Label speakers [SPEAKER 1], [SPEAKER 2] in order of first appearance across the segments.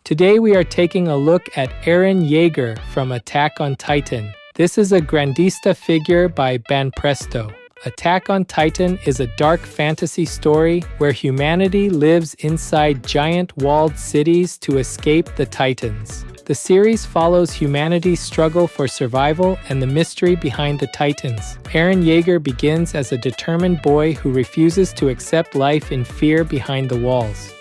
[SPEAKER 1] Today we are taking a look at Eren Yeager from Attack on Titan. This is a Grandista figure by Banpresto. Attack on Titan is a dark fantasy story where humanity lives inside giant walled cities to escape the Titans. The series follows humanity's struggle for survival and the mystery behind the Titans. Eren Yeager begins as a determined boy who refuses to accept life in fear behind the walls.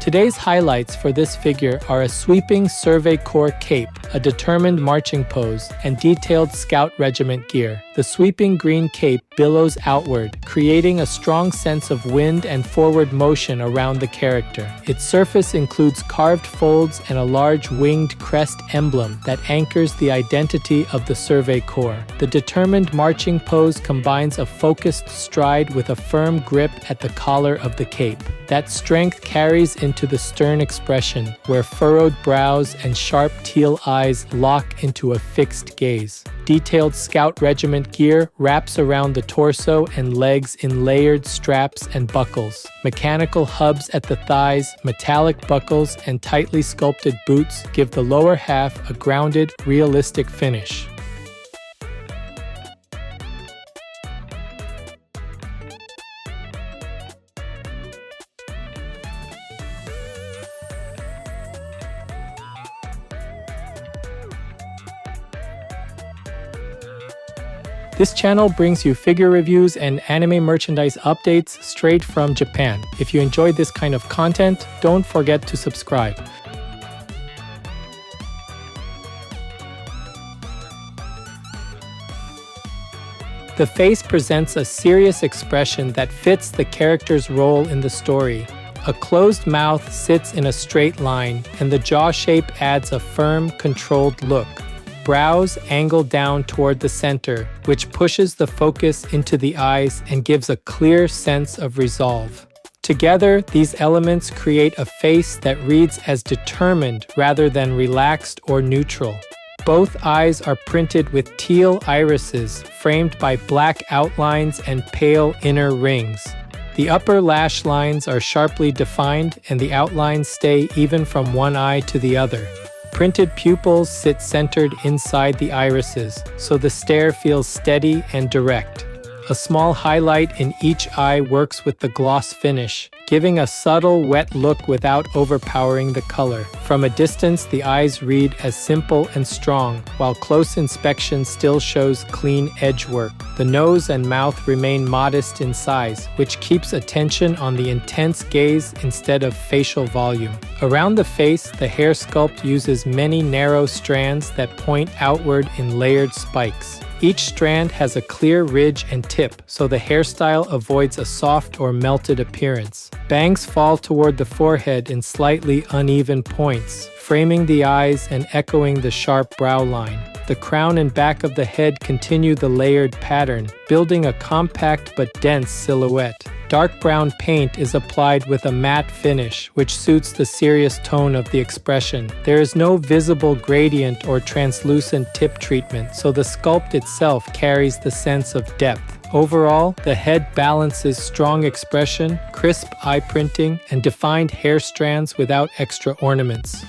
[SPEAKER 1] Today's highlights for this figure are a sweeping Survey Corps cape, a determined marching pose, and detailed scout regiment gear. The sweeping green cape billows outward, creating a strong sense of wind and forward motion around the character. Its surface includes carved folds and a large winged crest emblem that anchors the identity of the Survey Corps. The determined marching pose combines a focused stride with a firm grip at the collar of the cape. That strength carries into the stern expression, where furrowed brows and sharp teal eyes lock into a fixed gaze. Detailed scout regiment gear wraps around the torso and legs in layered straps and buckles. Mechanical hubs at the thighs, metallic buckles, and tightly sculpted boots give the lower half a grounded, realistic finish. This channel brings you figure reviews and anime merchandise updates straight from Japan. If you enjoyed this kind of content, don't forget to subscribe. The face presents a serious expression that fits the character's role in the story. A closed mouth sits in a straight line, and the jaw shape adds a firm, controlled look. Brows angle down toward the center, which pushes the focus into the eyes and gives a clear sense of resolve. Together, these elements create a face that reads as determined rather than relaxed or neutral. Both eyes are printed with teal irises, framed by black outlines and pale inner rings. The upper lash lines are sharply defined, and the outlines stay even from one eye to the other. Printed pupils sit centered inside the irises, so the stare feels steady and direct. A small highlight in each eye works with the gloss finish, giving a subtle, wet look without overpowering the color. From a distance, the eyes read as simple and strong, while close inspection still shows clean edge work. The nose and mouth remain modest in size, which keeps attention on the intense gaze instead of facial volume. Around the face, the hair sculpt uses many narrow strands that point outward in layered spikes. Each strand has a clear ridge and tip, so the hairstyle avoids a soft or melted appearance. Bangs fall toward the forehead in slightly uneven points, framing the eyes and echoing the sharp brow line. The crown and back of the head continue the layered pattern, building a compact but dense silhouette. Dark brown paint is applied with a matte finish, which suits the serious tone of the expression. There is no visible gradient or translucent tip treatment, so the sculpt itself carries the sense of depth. Overall, the head balances strong expression, crisp eye printing, and defined hair strands without extra ornaments.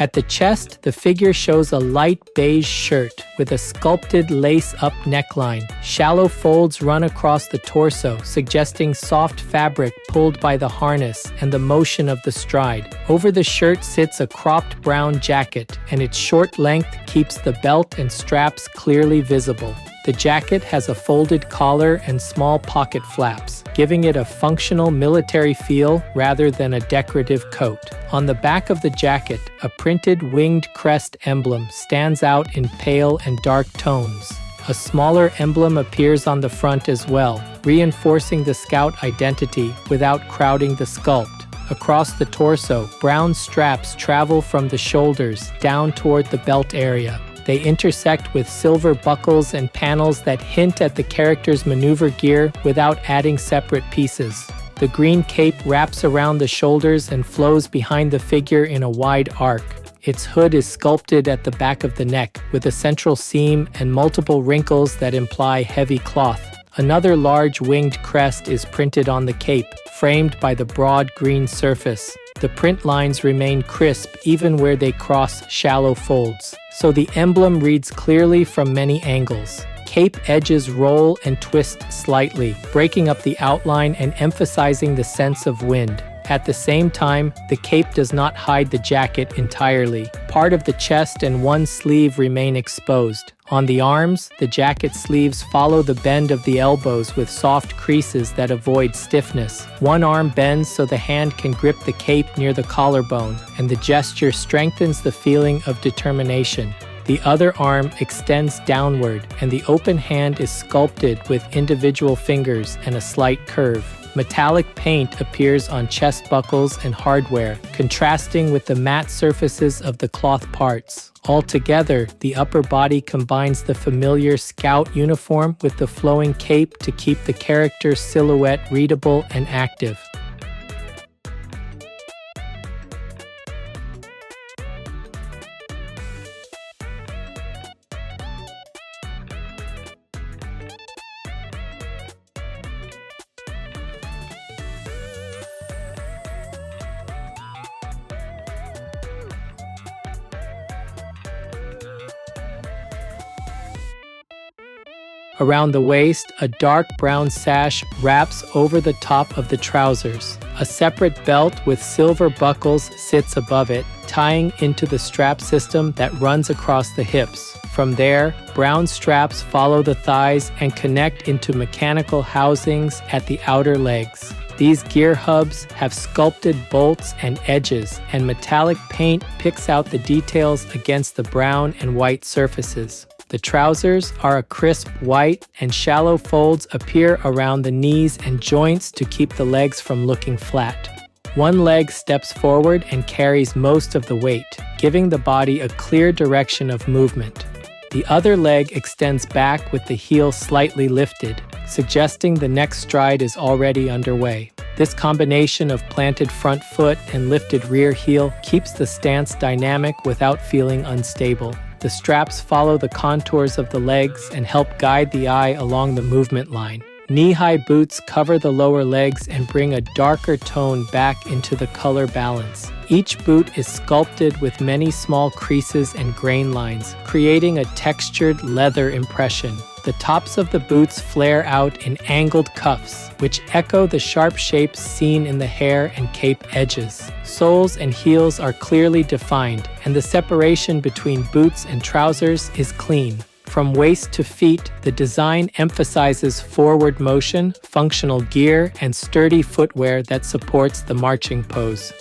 [SPEAKER 1] At the chest, the figure shows a light beige shirt with a sculpted lace-up neckline. Shallow folds run across the torso, suggesting soft fabric pulled by the harness and the motion of the stride. Over the shirt sits a cropped brown jacket, and its short length keeps the belt and straps clearly visible. The jacket has a folded collar and small pocket flaps, giving it a functional military feel rather than a decorative coat. On the back of the jacket, a printed winged crest emblem stands out in pale and dark tones. A smaller emblem appears on the front as well, reinforcing the scout identity without crowding the sculpt. Across the torso, brown straps travel from the shoulders down toward the belt area. They intersect with silver buckles and panels that hint at the character's maneuver gear without adding separate pieces. The green cape wraps around the shoulders and flows behind the figure in a wide arc. Its hood is sculpted at the back of the neck, with a central seam and multiple wrinkles that imply heavy cloth. Another large winged crest is printed on the cape, framed by the broad green surface. The print lines remain crisp even where they cross shallow folds, so the emblem reads clearly from many angles. Cape edges roll and twist slightly, breaking up the outline and emphasizing the sense of wind. At the same time, the cape does not hide the jacket entirely. Part of the chest and one sleeve remain exposed. On the arms, the jacket sleeves follow the bend of the elbows with soft creases that avoid stiffness. One arm bends so the hand can grip the cape near the collarbone, and the gesture strengthens the feeling of determination. The other arm extends downward, and the open hand is sculpted with individual fingers and a slight curve. Metallic paint appears on chest buckles and hardware, contrasting with the matte surfaces of the cloth parts. Altogether, the upper body combines the familiar scout uniform with the flowing cape to keep the character's silhouette readable and active. Around the waist, a dark brown sash wraps over the top of the trousers. A separate belt with silver buckles sits above it, tying into the strap system that runs across the hips. From there, brown straps follow the thighs and connect into mechanical housings at the outer legs. These gear hubs have sculpted bolts and edges, and metallic paint picks out the details against the brown and white surfaces. The trousers are a crisp white, and shallow folds appear around the knees and joints to keep the legs from looking flat. One leg steps forward and carries most of the weight, giving the body a clear direction of movement. The other leg extends back with the heel slightly lifted, suggesting the next stride is already underway. This combination of planted front foot and lifted rear heel keeps the stance dynamic without feeling unstable. The straps follow the contours of the legs and help guide the eye along the movement line. Knee-high boots cover the lower legs and bring a darker tone back into the color balance. Each boot is sculpted with many small creases and grain lines, creating a textured leather impression. The tops of the boots flare out in angled cuffs, which echo the sharp shapes seen in the hair and cape edges. Soles and heels are clearly defined, and the separation between boots and trousers is clean. From waist to feet, the design emphasizes forward motion, functional gear, and sturdy footwear that supports the marching pose.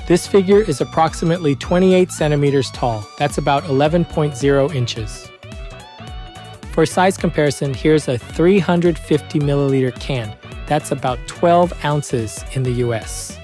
[SPEAKER 1] This figure is approximately 28 centimeters tall. That's about 11.0 inches. For size comparison, here's a 350 milliliter can. That's about 12 ounces in the US.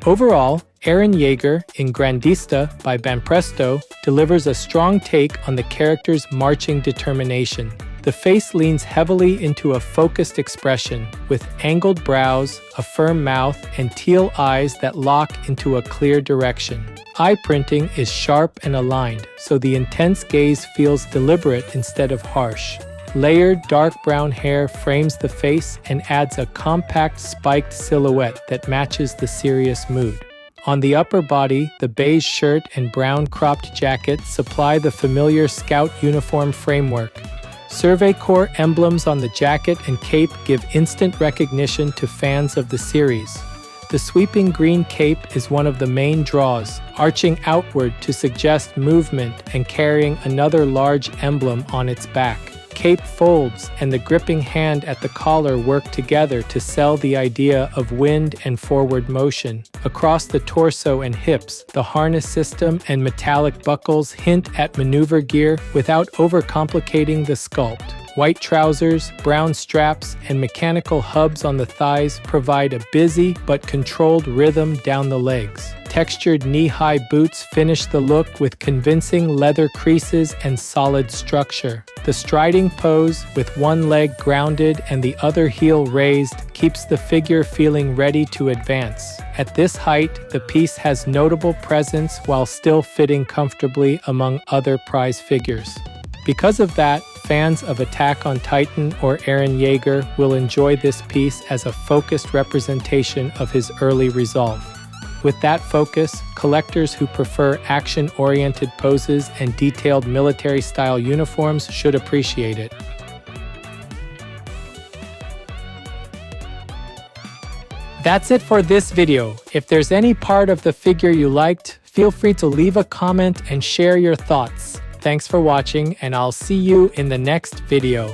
[SPEAKER 1] Overall, Eren Yeager in Grandista by Banpresto delivers a strong take on the character's marching determination. The face leans heavily into a focused expression, with angled brows, a firm mouth, and teal eyes that lock into a clear direction. Eye printing is sharp and aligned, so the intense gaze feels deliberate instead of harsh. Layered dark brown hair frames the face and adds a compact spiked silhouette that matches the serious mood. On the upper body, the beige shirt and brown cropped jacket supply the familiar scout uniform framework. Survey Corps emblems on the jacket and cape give instant recognition to fans of the series. The sweeping green cape is one of the main draws, arching outward to suggest movement and carrying another large emblem on its back. Cape folds and the gripping hand at the collar work together to sell the idea of wind and forward motion. Across the torso and hips, the harness system and metallic buckles hint at maneuver gear without overcomplicating the sculpt. White trousers, brown straps, and mechanical hubs on the thighs provide a busy but controlled rhythm down the legs. Textured knee-high boots finish the look with convincing leather creases and solid structure. The striding pose, with one leg grounded and the other heel raised, keeps the figure feeling ready to advance. At this height, the piece has notable presence while still fitting comfortably among other prize figures. Because of that, fans of Attack on Titan or Eren Yeager will enjoy this piece as a focused representation of his early resolve. With that focus, collectors who prefer action-oriented poses and detailed military-style uniforms should appreciate it. That's it for this video. If there's any part of the figure you liked, feel free to leave a comment and share your thoughts. Thanks for watching, and I'll see you in the next video.